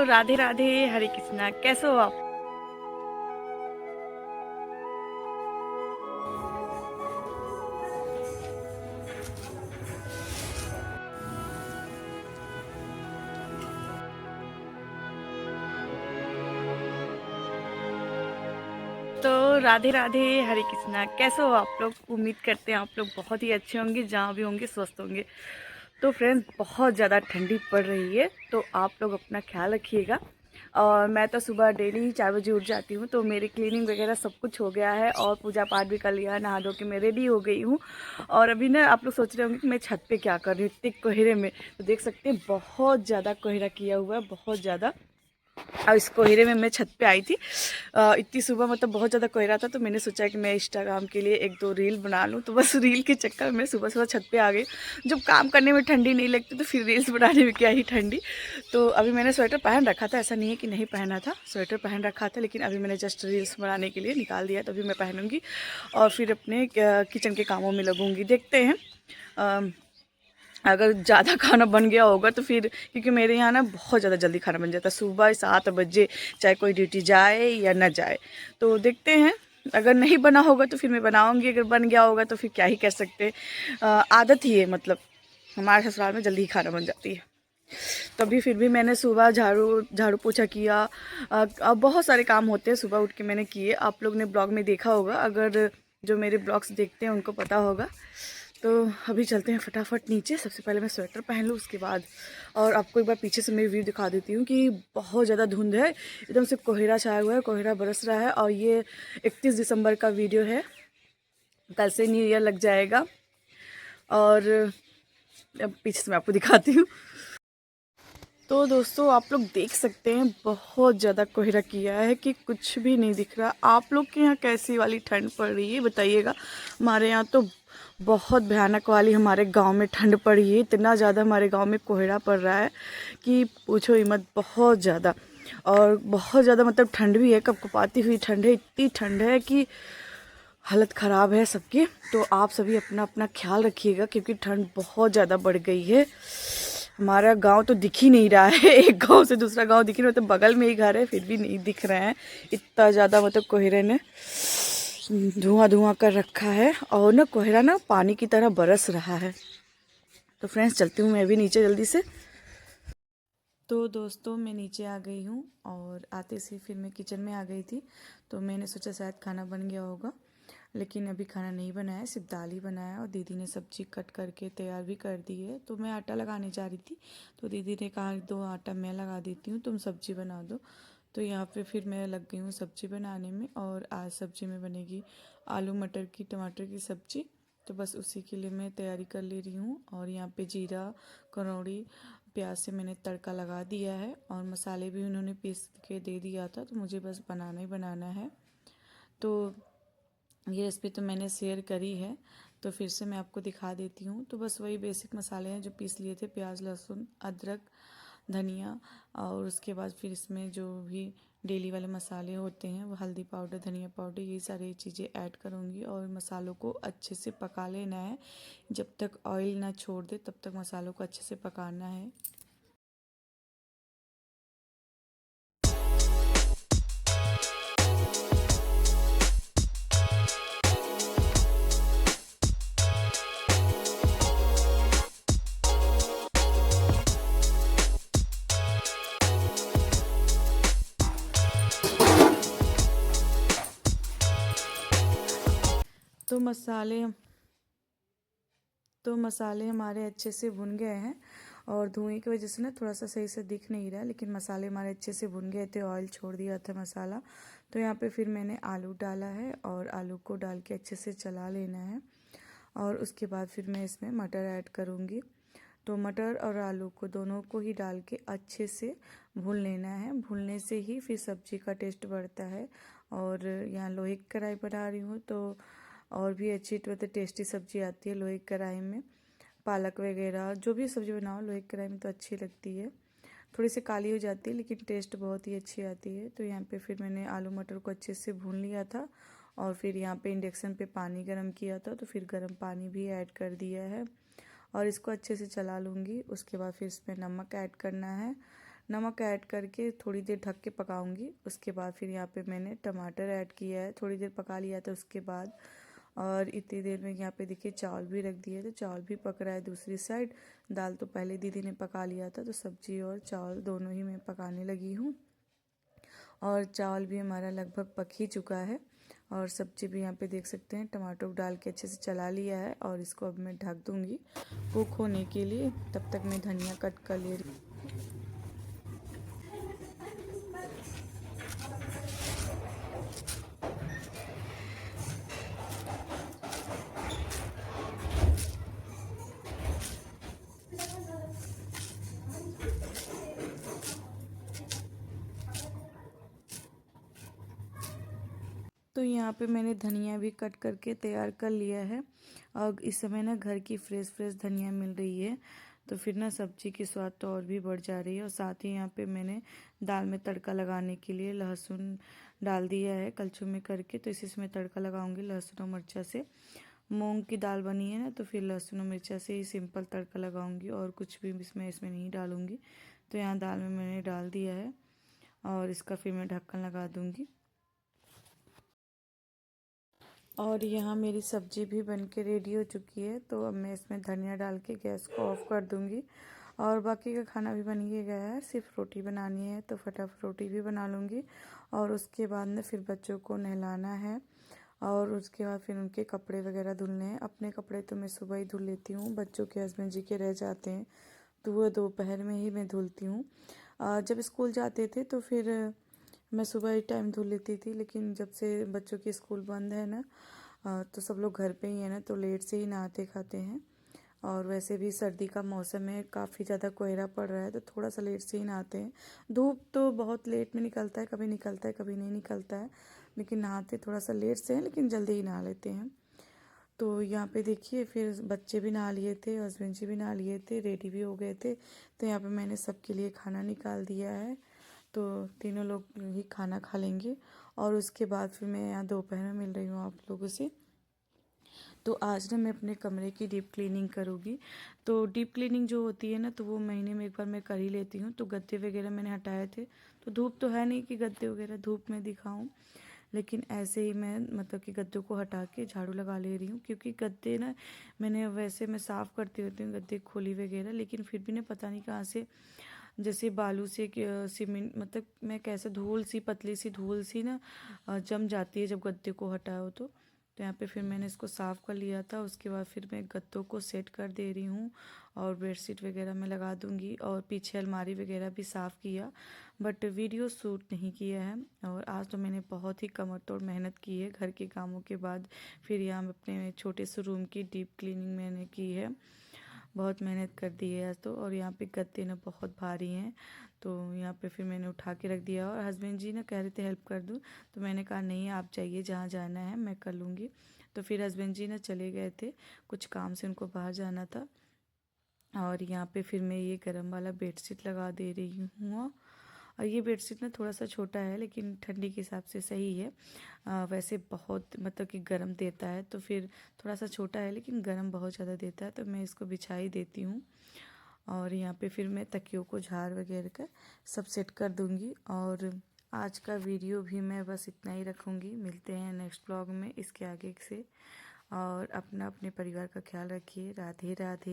राधे राधे, हरे कृष्णा। कैसे हो आप? तो राधे राधे, हरे कृष्णा। कैसे हो आप लोग? उम्मीद करते हैं आप लोग बहुत ही अच्छे होंगे, जहाँ भी होंगे स्वस्थ होंगे। तो फ्रेंड्स, बहुत ज़्यादा ठंडी पड़ रही है, तो आप लोग अपना ख्याल रखिएगा। और मैं तो सुबह डेली 4 बजे उठ जाती हूँ, तो मेरी क्लीनिंग वगैरह सब कुछ हो गया है और पूजा पाठ भी कर लिया, नहा धो के मैं रेडी हो गई हूँ। और अभी ना आप लोग सोच रहे होंगे कि मैं छत पे क्या कर रही हूँ इतने कोहरे में। तो देख सकते हैं बहुत ज़्यादा कोहरा किया हुआ है, बहुत ज़्यादा। और इस कोहरे में मैं छत पे आई थी इतनी सुबह, मतलब बहुत ज़्यादा कोहरा था। तो मैंने सोचा कि मैं इंस्टाग्राम के लिए 1-2 रील बना लूँ। तो बस रील के चक्कर में सुबह सुबह छत पे आ गई। जब काम करने में ठंडी नहीं लगती तो फिर रील्स बनाने में क्या ही ठंडी। तो अभी मैंने स्वेटर पहन रखा था, ऐसा नहीं है कि नहीं पहना था, स्वेटर पहन रखा था, लेकिन अभी मैंने जस्ट रील्स बनाने के लिए निकाल दिया। तो अभी मैं पहनूँगी और फिर अपने किचन के कामों में लगूँगी। देखते हैं अगर ज़्यादा खाना बन गया होगा तो फिर, क्योंकि मेरे यहाँ ना बहुत ज़्यादा जल्दी खाना बन जाता है सुबह 7 बजे, चाहे कोई ड्यूटी जाए या ना जाए। तो देखते हैं, अगर नहीं बना होगा तो फिर मैं बनाऊंगी, अगर बन गया होगा तो फिर क्या ही कर सकते। आदत ही है, मतलब हमारे ससुराल में जल्दी ही खाना बन जाती है। तभी फिर भी मैंने सुबह झाड़ू झाड़ू पोछा किया। अब बहुत सारे काम होते हैं सुबह उठ के मैंने किए। आप लोग ने ब्लॉग में देखा होगा, अगर जो मेरे ब्लॉग्स देखते हैं उनको पता होगा। तो अभी चलते हैं फटाफट नीचे। सबसे पहले मैं स्वेटर पहन लूँ, उसके बाद और आपको एक बार पीछे से मैं व्यू दिखा देती हूँ कि बहुत ज़्यादा धुंध है, एकदम से कोहरा छाया हुआ है, कोहरा बरस रहा है। और ये 31 दिसंबर का वीडियो है, कल से न्यू ईयर लग जाएगा। और अब पीछे से मैं आपको दिखाती हूँ। तो दोस्तों, आप लोग देख सकते हैं बहुत ज़्यादा कोहरा किया है कि कुछ भी नहीं दिख रहा। आप लोग के यहाँ कैसी वाली ठंड पड़ रही है बताइएगा। हमारे यहाँ तो बहुत भयानक वाली हमारे गांव में ठंड पड़ी है। इतना ज़्यादा हमारे गांव में कोहरा पड़ रहा है कि पूछो ही मत, बहुत ज़्यादा। और बहुत ज़्यादा मतलब ठंड भी है, कपकपाती हुई ठंड है, इतनी ठंड है कि हालत ख़राब है सबकी। तो आप सभी अपना अपना ख्याल रखिएगा, क्योंकि ठंड बहुत ज़्यादा बढ़ गई है। हमारा गांव तो दिख ही नहीं रहा है, एक गांव से दूसरा गांव दिख ही नहीं, मतलब बगल में ही घर है फिर भी नहीं दिख रहे हैं। इतना ज़्यादा मतलब कोहरे ने धुआं धुआं कर रखा है, और ना कोहरा ना पानी की तरह बरस रहा है। तो फ्रेंड्स, चलती हूँ मैं भी नीचे जल्दी से। तो दोस्तों, मैं नीचे आ गई हूँ और आते से फिर मैं किचन में आ गई थी। तो मैंने सोचा शायद खाना बन गया होगा, लेकिन अभी खाना नहीं बनाया है, सिर्फ दाल ही बनाया। और दीदी ने सब्जी कट करके तैयार भी कर दी है। तो मैं आटा लगाने जा रही थी, तो दीदी ने कहा 2 आटा मैं लगा देती हूँ, तुम सब्जी बना दो। तो यहाँ पे फिर मैं लग गई हूँ सब्जी बनाने में। और आज सब्जी में बनेगी आलू मटर की टमाटर की सब्जी। तो बस उसी के लिए मैं तैयारी कर ले रही हूँ। और यहाँ पे जीरा, करौड़ी, प्याज से मैंने तड़का लगा दिया है, और मसाले भी उन्होंने पीस के दे दिया था। तो मुझे बस बनाना ही बनाना है। तो ये रेसिपी तो मैंने शेयर करी है, तो फिर से मैं आपको दिखा देती हूँ। तो बस वही बेसिक मसाले हैं जो पीस लिए थे, प्याज, लहसुन, अदरक, धनिया। और उसके बाद फिर इसमें जो भी डेली वाले मसाले होते हैं, वो हल्दी पाउडर, धनिया पाउडर, ये सारी चीज़ें ऐड करूँगी। और मसालों को अच्छे से पका लेना है, जब तक ऑयल ना छोड़ दे तब तक मसालों को अच्छे से पकाना है। तो मसाले हमारे अच्छे से भुन गए हैं, और धुएं की वजह से ना थोड़ा सा सही से दिख नहीं रहा है, लेकिन मसाले हमारे अच्छे से भुन गए थे, ऑयल छोड़ दिया था मसाला। तो यहाँ पे फिर मैंने आलू डाला है, और आलू को डाल के अच्छे से चला लेना है। और उसके बाद फिर मैं इसमें मटर ऐड करूँगी। तो मटर और आलू को दोनों को ही डाल के अच्छे से भून लेना है। भूनने से ही फिर सब्जी का टेस्ट बढ़ता है। और यहाँ लोहे की कढ़ाई बना रही हूँ, तो और भी अच्छी मतलब टेस्टी सब्जी आती है लोहे की कढ़ाई में। पालक वगैरह जो भी सब्ज़ी बनाओ लोहे की कढ़ाई में तो अच्छी लगती है। थोड़ी सी काली हो जाती है, लेकिन टेस्ट बहुत ही अच्छी आती है। तो यहाँ पे फिर मैंने आलू मटर को अच्छे से भून लिया था, और फिर यहाँ पे इंडक्शन पे पानी गर्म किया था, तो फिर गर्म पानी भी ऐड कर दिया है। और इसको अच्छे से चला लूँगी। उसके बाद फिर इसमें नमक ऐड करना है, नमक ऐड करके थोड़ी देर ढक के पकाऊंगी। उसके बाद फिर यहाँ पे मैंने टमाटर ऐड किया है, थोड़ी देर पका लिया था उसके बाद। और इतनी देर में यहाँ पे देखिए चावल भी रख दिए, तो चावल भी पक रहा है दूसरी साइड। दाल तो पहले दीदी ने पका लिया था, तो सब्जी और चावल दोनों ही मैं पकाने लगी हूँ। और चावल भी हमारा लगभग पक ही चुका है। और सब्जी भी यहाँ पे देख सकते हैं टमाटर डाल के अच्छे से चला लिया है। और इसको अब मैं ढक दूँगी कुक होने के लिए। तब तक मैं धनिया कट कर ले रही। तो यहाँ पे मैंने धनिया भी कट करके तैयार कर लिया है। और इस समय ना घर की फ्रेश फ्रेश धनिया मिल रही है, तो फिर ना सब्जी की स्वाद तो और भी बढ़ जा रही है। और साथ ही यहाँ पे मैंने दाल में तड़का लगाने के लिए लहसुन डाल दिया है कलछुल में करके। तो इसी में तड़का लगाऊंगी लहसुन और मिर्चा से। मूंग की दाल बनी है ना, तो फिर लहसुन और मिर्चा से ही सिंपल तड़का लगाऊंगी और कुछ भी इसमें नहीं डालूंगी। तो यहाँ दाल में मैंने डाल दिया है और इसका फिर मैं ढक्कन लगा दूंगी। और यहाँ मेरी सब्जी भी बनके रेडी हो चुकी है, तो अब मैं इसमें धनिया डाल के गैस को ऑफ कर दूंगी। और बाकी का खाना भी बन ही गया है, सिर्फ रोटी बनानी है, तो फटाफट रोटी भी बना लूँगी। और उसके बाद में फिर बच्चों को नहलाना है और उसके बाद फिर उनके कपड़े वगैरह धुलने हैं। अपने कपड़े तो मैं सुबह ही धुल लेती हूँ, बच्चों के हस्बैंड जी के रह जाते हैं तो वो दोपहर में ही मैं धुलती हूँ। जब स्कूल जाते थे तो फिर मैं सुबह ही टाइम धुल लेती थी, लेकिन जब से बच्चों की स्कूल बंद है ना, तो सब लोग घर पे ही है ना, तो लेट से ही नहाते खाते हैं। और वैसे भी सर्दी का मौसम है, काफ़ी ज़्यादा कोहरा पड़ रहा है, तो थोड़ा सा लेट से ही नहाते हैं। धूप तो बहुत लेट में निकलता है, कभी निकलता है कभी नहीं निकलता है, लेकिन नहाते थोड़ा सा लेट से हैं, लेकिन जल्दी ही नहा लेते हैं। तो यहाँ पे देखिए फिर बच्चे भी नहा लिए थे, हस्बैंड जी भी नहा लिए थे, रेडी भी हो गए थे। तो यहाँ पे मैंने सबके लिए खाना निकाल दिया है, तो तीनों लोग ही खाना खा लेंगे। और उसके बाद फिर मैं यहाँ दोपहर में मिल रही हूँ आप लोगों से। तो आज ना मैं अपने कमरे की डीप क्लीनिंग करूँगी। तो डीप क्लीनिंग जो होती है ना, तो वो महीने में एक बार मैं कर ही लेती हूँ। तो गद्दे वगैरह मैंने हटाए थे, तो धूप तो है नहीं कि गद्दे वगैरह धूप में दिखाऊं, लेकिन ऐसे ही मैं मतलब कि गद्दों को हटा के झाड़ू लगा ले रही हूँ। क्योंकि गद्दे ना मैंने वैसे मैं साफ़ करती रहती हूँ गद्दे खोली वगैरह, लेकिन फिर भी ना पता नहीं कहाँ से जैसे बालू से सीमेंट मतलब मैं कैसे धूल सी पतली सी धूल सी ना जम जाती है जब गद्दे को हटाओ तो यहाँ पे फिर मैंने इसको साफ़ कर लिया था। उसके बाद फिर मैं गद्दों को सेट कर दे रही हूँ और बेडशीट वगैरह मैं लगा दूँगी। और पीछे अलमारी वगैरह भी साफ़ किया, बट वीडियो शूट नहीं किया है। और आज तो मैंने बहुत ही कमर तोड़ मेहनत की है घर के कामों के बाद। फिर यहाँ अपने छोटे से रूम की डीप क्लीनिंग मैंने की है, बहुत मेहनत कर दी है आज तो। और यहाँ पे गद्दे ना बहुत भारी हैं, तो यहाँ पे फिर मैंने उठा के रख दिया। और हस्बैंड जी ना कह रहे थे हेल्प कर दूँ, तो मैंने कहा नहीं आप जाइए, जहाँ जाना है मैं कर लूँगी। तो फिर हस्बैंड जी ना चले गए थे, कुछ काम से उनको बाहर जाना था। और यहाँ पे फिर मैं ये गर्म वाला बेडशीट लगा दे रही हूँ। और ये बेडशीट ना थोड़ा सा छोटा है, लेकिन ठंडी के हिसाब से सही है। वैसे बहुत मतलब कि गर्म देता है, तो फिर थोड़ा सा छोटा है लेकिन गर्म बहुत ज़्यादा देता है, तो मैं इसको बिछा ही देती हूँ। और यहाँ पे फिर मैं तकियों को झाड़ वगैरह कर सब सेट कर दूँगी। और आज का वीडियो भी मैं बस इतना ही रखूँगी। मिलते हैं नेक्स्ट ब्लॉग में इसके आगे से। और अपना अपने परिवार का ख्याल रखिए। राधे राधे।